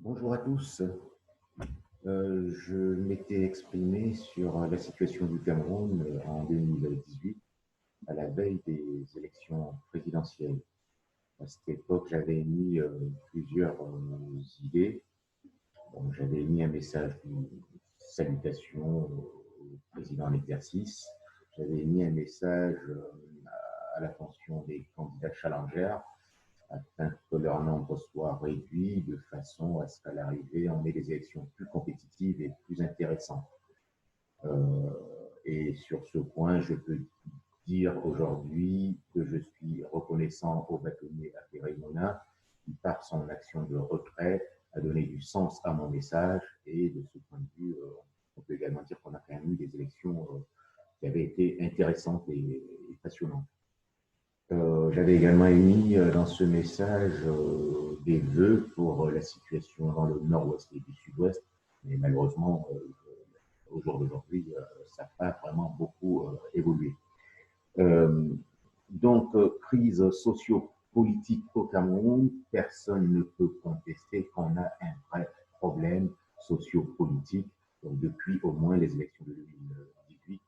Bonjour à tous. Je m'étais exprimé sur la situation du Cameroun en 2018, à la veille des élections présidentielles. À cette époque, j'avais émis plusieurs idées. Bon, j'avais émis un message de salutation au président en exercice. J'avais émis un message à l'attention des candidats challengers afin que leur nombre soit réduit de façon à ce qu'à l'arrivée, on ait des élections plus compétitives et plus intéressantes. Euh, et sur ce point, je peux dire aujourd'hui que je suis reconnaissant au bâtonnier Apéré Mona qui, par son action de retrait, a donné du sens à mon message. Et de ce point de vue, on peut également dire qu'on a quand même eu des élections qui avaient été intéressantes et passionnantes. J'avais également émis dans ce message des vœux pour la situation dans le nord-ouest et du sud-ouest, mais malheureusement, au jour d'aujourd'hui, ça n'a pas vraiment beaucoup évolué. Euh, donc, crise socio-politique au Cameroun, personne ne peut contester qu'on a un vrai problème socio-politique depuis au moins les élections de 2018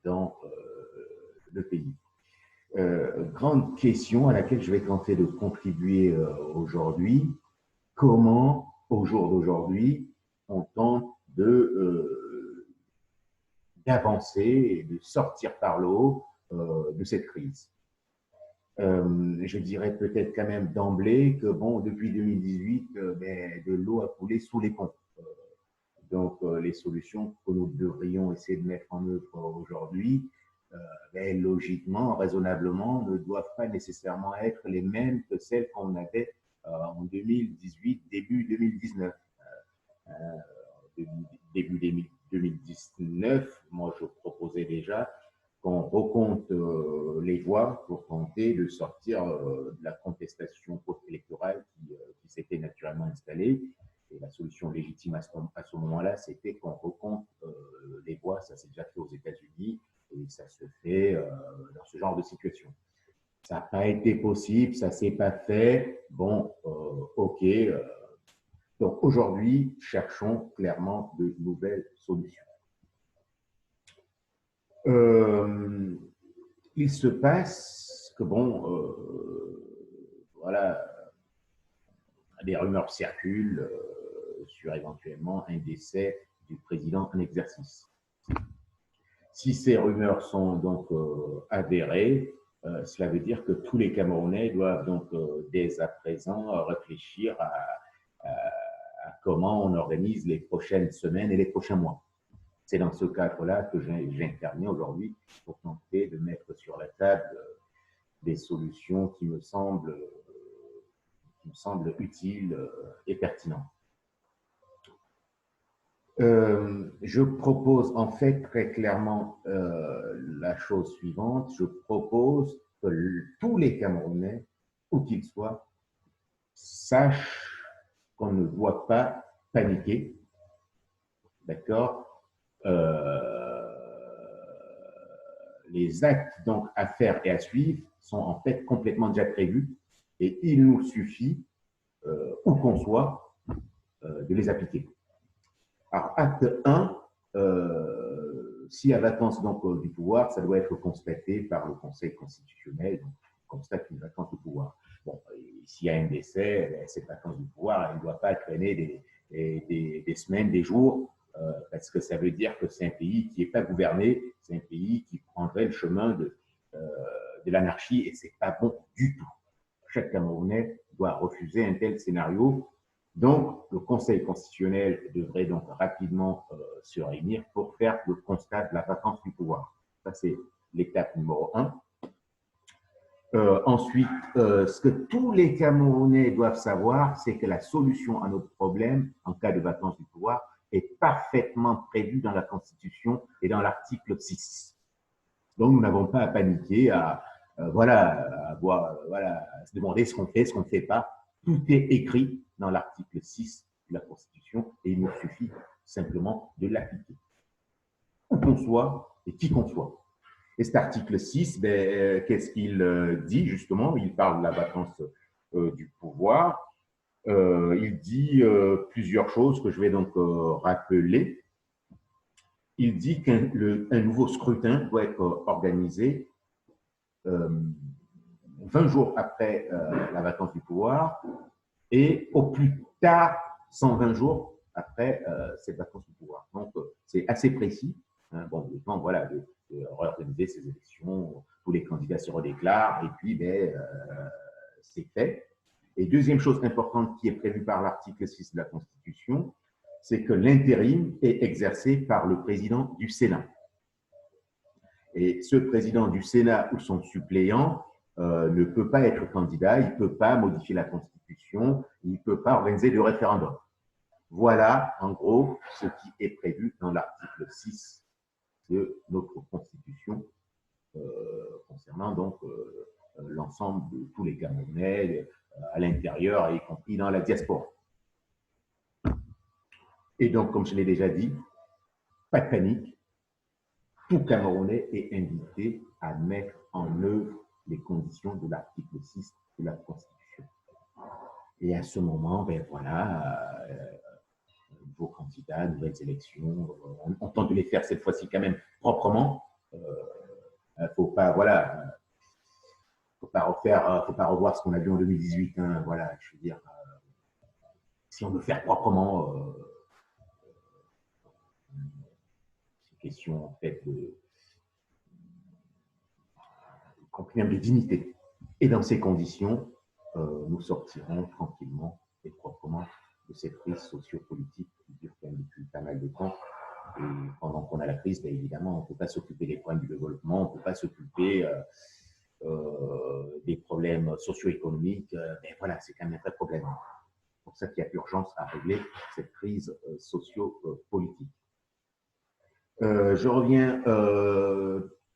dans le pays. Grande question à laquelle je vais tenter de contribuer aujourd'hui. Comment, au jour d'aujourd'hui, on tente d'avancer et de sortir par le haut de cette crise? Je dirais peut-être quand même d'emblée que, bon, depuis 2018, de l'eau a coulé sous les ponts. Donc, les solutions que nous devrions essayer de mettre en œuvre aujourd'hui, logiquement, raisonnablement, ne doivent pas nécessairement être les mêmes que celles qu'on avait en 2018, début 2019. Début 2019, moi, je proposais déjà qu'on recompte les voix pour tenter de sortir de la contestation post-électorale qui s'était naturellement installée. Et la solution légitime à ce moment-là, c'était qu'on recompte les voix. Ça s'est déjà fait aux États-Unis et ça se fait dans ce genre de situation. Ça n'a pas été possible, ça ne s'est pas fait. Bon, ok. Donc aujourd'hui, cherchons clairement de nouvelles solutions. Euh, il se passe que, bon, voilà, des rumeurs circulent sur éventuellement un décès du président en exercice. Si ces rumeurs sont donc avérées, cela veut dire que tous les Camerounais doivent donc dès à présent réfléchir à comment on organise les prochaines semaines et les prochains mois. C'est dans ce cadre-là que j'interviens aujourd'hui pour tenter de mettre sur la table des solutions qui me semblent utiles et pertinentes. Je propose en fait très clairement la chose suivante. Je propose que tous les Camerounais, où qu'ils soient, sachent qu'on ne doit pas paniquer, d'accord? Les actes donc à faire et à suivre sont en fait complètement déjà prévus et il nous suffit, où qu'on soit, de les appliquer. Alors, acte 1, si à vacance donc, du pouvoir, ça doit être constaté par le Conseil constitutionnel, donc constate une vacance du pouvoir. Bon, s'il y a un décès, cette vacance du pouvoir, elle ne doit pas traîner des semaines, des jours, parce que ça veut dire que c'est un pays qui n'est pas gouverné, c'est un pays qui prendrait le chemin de l'anarchie et ce n'est pas bon du tout. Chaque Camerounais doit refuser un tel scénario. Donc, le Conseil constitutionnel devrait donc rapidement se réunir pour faire le constat de la vacance du pouvoir. Ça, c'est l'étape numéro 1. Ensuite, ce que tous les Camerounais doivent savoir, c'est que la solution à notre problème en cas de vacance du pouvoir est parfaitement prévue dans la Constitution et dans l'article 6. Donc, nous n'avons pas à paniquer, à se demander ce qu'on fait, ce qu'on ne fait pas. Tout est écrit dans l'article 6 de la Constitution et il nous suffit simplement de l'appliquer. Où qu'on soit et qui qu'on soit. Et cet article 6, qu'est-ce qu'il dit justement? Il parle de la vacance du pouvoir Il dit plusieurs choses que je vais donc rappeler. Il dit qu'un nouveau scrutin doit être organisé 20 jours après la vacance du pouvoir et au plus tard 120 jours après cette vacance du pouvoir. Donc, c'est assez précis. Hein, bon, le temps, voilà, de réorganiser ces élections, tous les candidats se redéclarent et puis, c'est fait. Et deuxième chose importante qui est prévue par l'article 6 de la Constitution, c'est que l'intérim est exercé par le président du Sénat. Et ce président du Sénat ou son suppléant ne peut pas être candidat, il ne peut pas modifier la Constitution, il ne peut pas organiser de référendum. Voilà, en gros, ce qui est prévu dans l'article 6 de notre Constitution concernant donc l'ensemble de tous les Camerounais à l'intérieur, y compris dans la diaspora. Et donc, comme je l'ai déjà dit, pas de panique, tout Camerounais est invité à mettre en œuvre les conditions de l'article 6 de la Constitution. Et à ce moment, ben voilà, nouveaux candidats, nouvelles élections, on tente de les faire cette fois-ci quand même proprement. Faut pas, voilà, faut pas revoir ce qu'on a vu en 2018. Hein, voilà, je veux dire, si on veut faire proprement, c'est question en fait de même de dignité. Et dans ces conditions, nous sortirons tranquillement et proprement de cette crise sociopolitique qui dure quand même depuis pas mal de temps. Et pendant qu'on a la crise, bien évidemment, on ne peut pas s'occuper des problèmes du développement, on ne peut pas s'occuper des problèmes socio-économiques. Mais voilà, c'est quand même un vrai problème. C'est pour ça qu'il y a urgence à régler cette crise socio-politique. Je reviens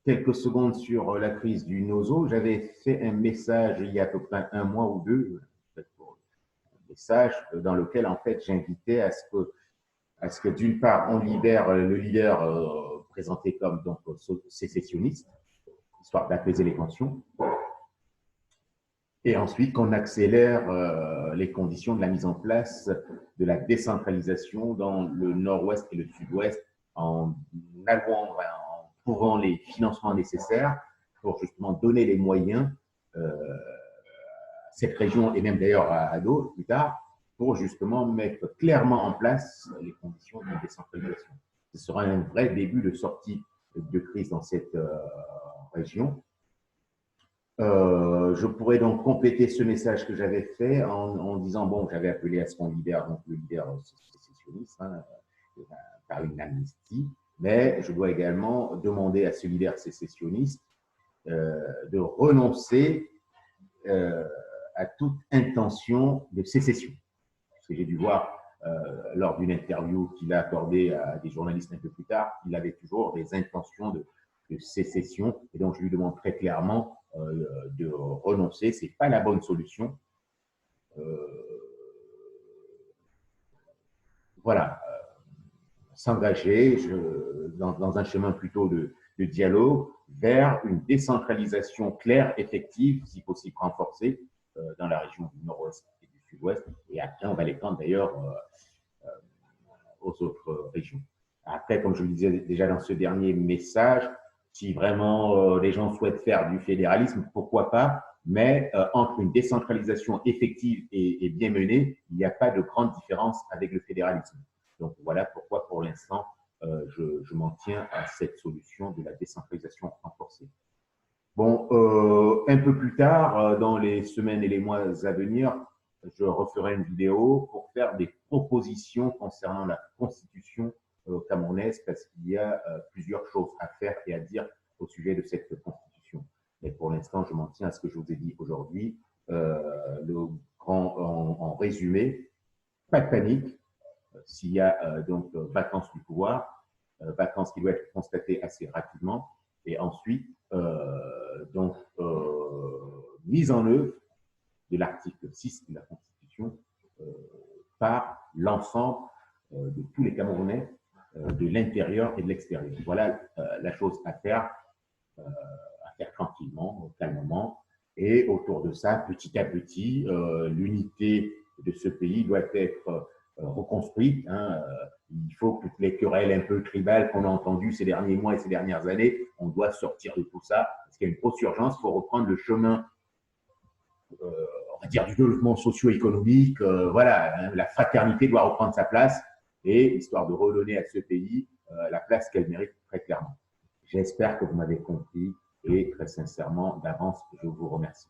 quelques secondes sur la crise du Nozo. J'avais fait un message il y a à peu près un mois ou deux, un message dans lequel en fait j'invitais à ce que d'une part on libère le leader présenté comme donc sécessionniste, histoire d'apaiser les tensions, et ensuite qu'on accélère les conditions de la mise en place de la décentralisation dans le nord-ouest et le sud-ouest en allouant, en trouvant les financements nécessaires pour justement donner les moyens à cette région et même d'ailleurs à d'autres plus tard pour justement mettre clairement en place les conditions de décentralisation. Ce sera un vrai début de sortie de crise dans cette région. Je pourrais donc compléter ce message que j'avais fait en disant, bon, j'avais appelé à ce qu'on libère donc le leader sécessionniste hein, par une amnistie, mais je dois également demander à ce leader sécessionniste de renoncer à toute intention de sécession. Parce que j'ai dû voir lors d'une interview qu'il a accordée à des journalistes un peu plus tard, qu'il avait toujours des intentions de sécession, et donc je lui demande très clairement de renoncer, c'est pas la bonne solution. Voilà, s'engager dans un chemin plutôt de dialogue vers une décentralisation claire, effective, si possible renforcée, dans la région du nord-ouest et du sud-ouest, et après on va l'étendre d'ailleurs aux autres régions. Après, comme je le disais déjà dans ce dernier message, si vraiment les gens souhaitent faire du fédéralisme, pourquoi pas, mais entre une décentralisation effective et bien menée, il n'y a pas de grande différence avec le fédéralisme. Donc voilà pourquoi pour l'instant, je m'en tiens à cette solution de la décentralisation renforcée. Bon, un peu plus tard, dans les semaines et les mois à venir, je referai une vidéo pour faire des propositions concernant la constitution camerounaise parce qu'il y a plusieurs choses à faire et à dire au sujet de cette constitution. Mais pour l'instant, je m'en tiens à ce que je vous ai dit aujourd'hui. En résumé, pas de panique. S'il y a donc vacance du pouvoir, vacance qui doit être constatée assez rapidement, et ensuite mise en œuvre de l'article 6 de la Constitution par l'ensemble de tous les Camerounais de l'intérieur et de l'extérieur. Voilà la chose à faire tranquillement, calmement, et autour de ça, petit à petit, l'unité de ce pays doit être reconstruite. Hein. Il faut que toutes les querelles un peu tribales qu'on a entendues ces derniers mois et ces dernières années, on doit sortir de tout ça, parce qu'il y a une grosse urgence, il faut reprendre le chemin on va dire, du développement socio-économique. Voilà, hein, la fraternité doit reprendre sa place, et histoire de redonner à ce pays la place qu'elle mérite très clairement. J'espère que vous m'avez compris, et très sincèrement, d'avance, je vous remercie.